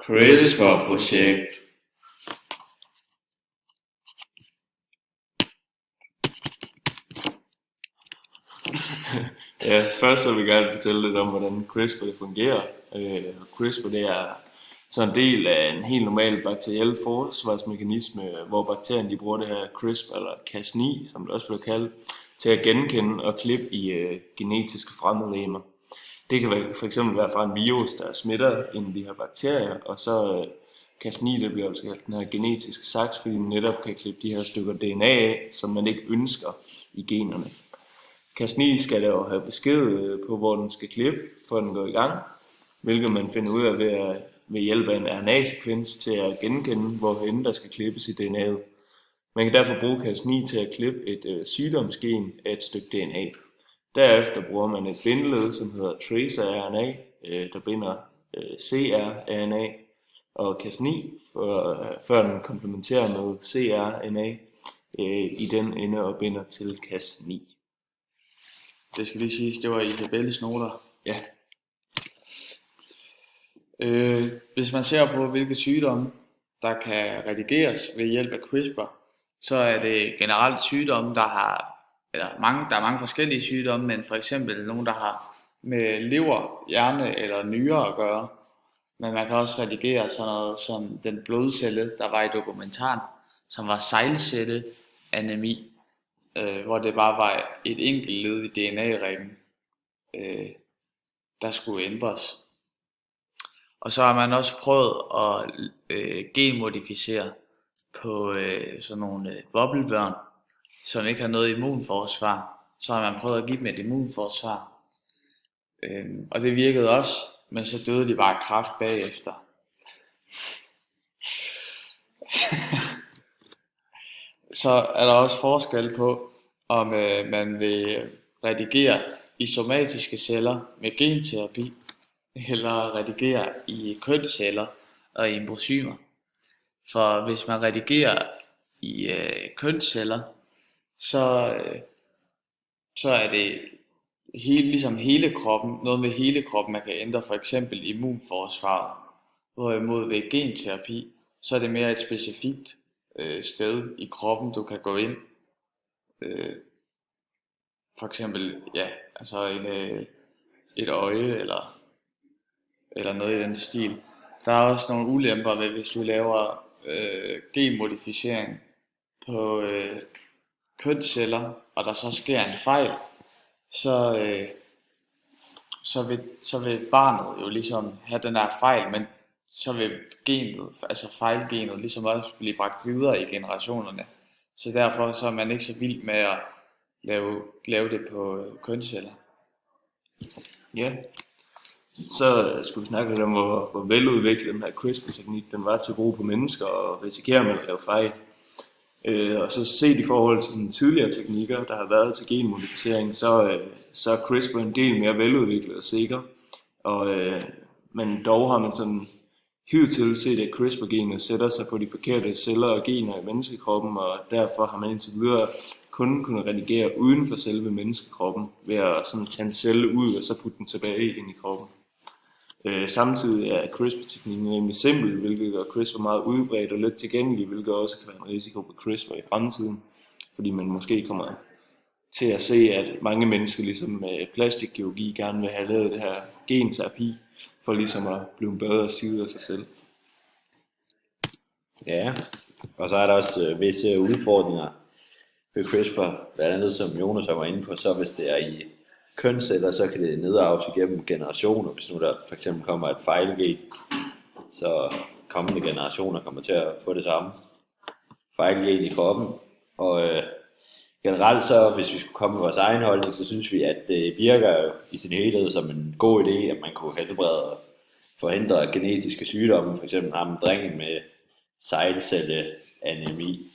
CRISPR-projekt. Ja, først så vil jeg gerne fortælle lidt om, hvordan CRISPR det fungerer. CRISPR det er så en del af en helt normal bakteriel forsvarsmekanisme, hvor bakterien de bruger det her CRISPR, eller Cas9, som det også bliver kaldt, til at genkende og klippe i genetiske fremmedlegemer. Det kan for eksempel være fra en virus, der smitter ind i de her bakterier, og så Cas9 det bliver også kaldt den her genetiske saks, fordi den netop kan klippe de her stykker DNA af, som man ikke ønsker i generne. Cas9 skal da jo have besked på, hvor den skal klippe, for den går i gang, hvilket man finder ud af ved hjælp af en RNA-sekvens til at genkende, hvorhen der skal klippes i DNA'et. Man kan derfor bruge Cas9 til at klippe et sygdomsgen af et stykke DNA. Derefter bruger man et bindeled, som hedder tracer-RNA, der binder cRNA og Cas9, før den komplementerer med cRNA i den ende og binder til Cas9. Det skal lige siges, det var Isabelles noter. Ja. Hvis man ser på, hvilke sygdomme, der kan redigeres ved hjælp af CRISPR, så er det generelt sygdomme, der er mange forskellige sygdomme, men for eksempel nogle, der har med lever, hjerne eller nyre at gøre. Men man kan også redigere sådan noget som den blodcelle, der var i dokumentaren, som var sejlcelleanemi, hvor det bare var et enkelt led i DNA-ringen, der skulle ændres. Og så har man også prøvet at genmodificere på sådan nogle boblebørn, som ikke har noget immunforsvar. Så har man prøvet at give dem et immunforsvar. Og det virkede også, men så døde de bare af kræft bagefter. Så er der også forskel på, om man vil redigere i somatiske celler med genterapi, eller redigere i kønsceller og i embryozymer. For hvis man redigerer i kønsceller, så er det ligesom hele kroppen, noget med hele kroppen, man kan ændre, for eksempel immunforsvaret. Hvorimod ved genterapi, så er det mere et specifikt sted i kroppen, du kan gå ind. For eksempel, ja, altså et øje eller noget i den stil. Der er også nogle ulemper ved, hvis du laver genmodificering på kønsceller, og der så sker en fejl, så vil barnet jo ligesom have den her fejl, men så vil genet, altså fejlgenet, ligesom også blive bragt videre i generationerne. Så derfor så er man ikke så vild med at lave det på kønsceller. Ja. Så skulle vi snakke lidt om, hvor veludviklet den her CRISPR-teknik den var til brug på mennesker, og risikerer man at lave fejl. Og så set i forhold til de tidligere teknikker, der har været til genmodificering, så er CRISPR en del mere veludviklet og sikker. Men dog har man sådan hidtil set, at CRISPR-genet sætter sig på de forkerte celler og gener i menneskekroppen, og derfor har man indtil videre kun kunne redigere uden for selve menneskekroppen, ved at sådan tage en celle ud og så putte den tilbage ind i kroppen. Samtidig er CRISPR-teknikken rimelig simpel, hvilket gør CRISPR meget udbredt og let tilgængelig, hvilket også kan være en risiko på CRISPR i fremtiden, fordi man måske kommer til at se, at mange mennesker ligesom med plastikkirurgi gerne vil have lavet det her genterapi, for ligesom at blive bedre side af sig selv. Ja, og så er der også visse udfordringer ved CRISPR, blandt andet som Jonas var inde på, så hvis det er i kønsceller, så kan det nedarves igennem generationer. Hvis nu der for eksempel kommer et fejlgen, så kommende generationer kommer til at få det samme fejlgen i kroppen. Og generelt så, hvis vi skulle komme med vores egen holdning, så synes vi, at det virker i sin helhed som en god idé, at man kunne helbrede og forhindre genetiske sygdomme, for eksempel ham drengen med sejlcelleanemi.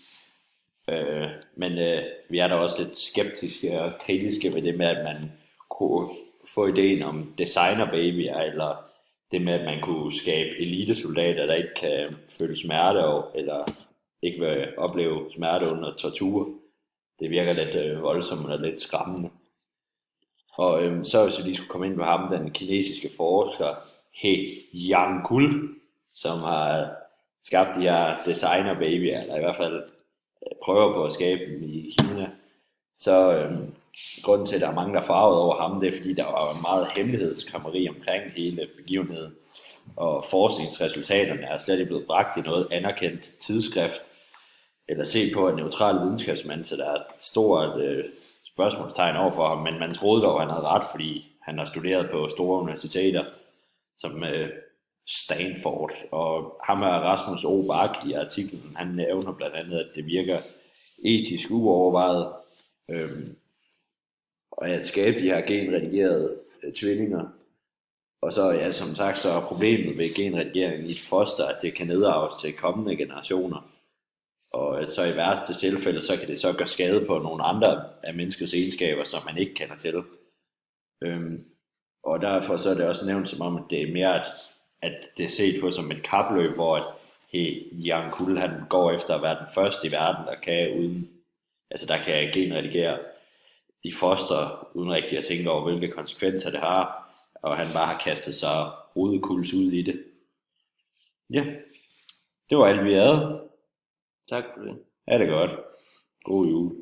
Men vi er da også lidt skeptiske og kritiske ved det med, at man kunne få ideen om designerbabyer, eller det med, at man kunne skabe elitesoldater, der ikke kan føle smerte eller ikke vil opleve smerte under tortur. Det virker lidt voldsomt og lidt skræmmende. Og så hvis vi lige skulle komme ind på ham, den kinesiske forsker He Jiankui, som har skabt de her designer babyer, eller i hvert fald prøver på at skabe dem i Kina. Så grunden til, at der er mange, der er farvet over ham, det er, fordi der var meget hemmelighedskræmmeri omkring hele begivenheden. Og forskningsresultaterne er slet ikke blevet bragt i noget anerkendt tidsskrift, eller set på en neutral videnskabsmand, så der er et stort spørgsmålstegn over for ham, men man troede dog, at han havde ret, fordi han har studeret på store universiteter, som Stanford, og ham er Rasmus O. Bach i artiklen, han nævner blandt andet, at det virker etisk uovervejet, og at skabe de her genredigerede tvillinger. Og så, ja, som sagt, så er problemet ved genredigering i et foster, at det kan nedarves til kommende generationer. Og så i værste tilfælde, så kan det så gøre skade på nogle andre af menneskets egenskaber, som man ikke kender til. Og derfor så er det også nævnt som om, at det er mere, at det er set på som et kapløb, hvor at Yang Kul, han går efter at være den første i verden, der kan genredigere de foster, uden rigtig at tænke over, hvilke konsekvenser det har, og han bare har kastet sig hovedkuls ud i det. Ja, det var alt vi havde. Tak for det. Ha' det godt. God jul.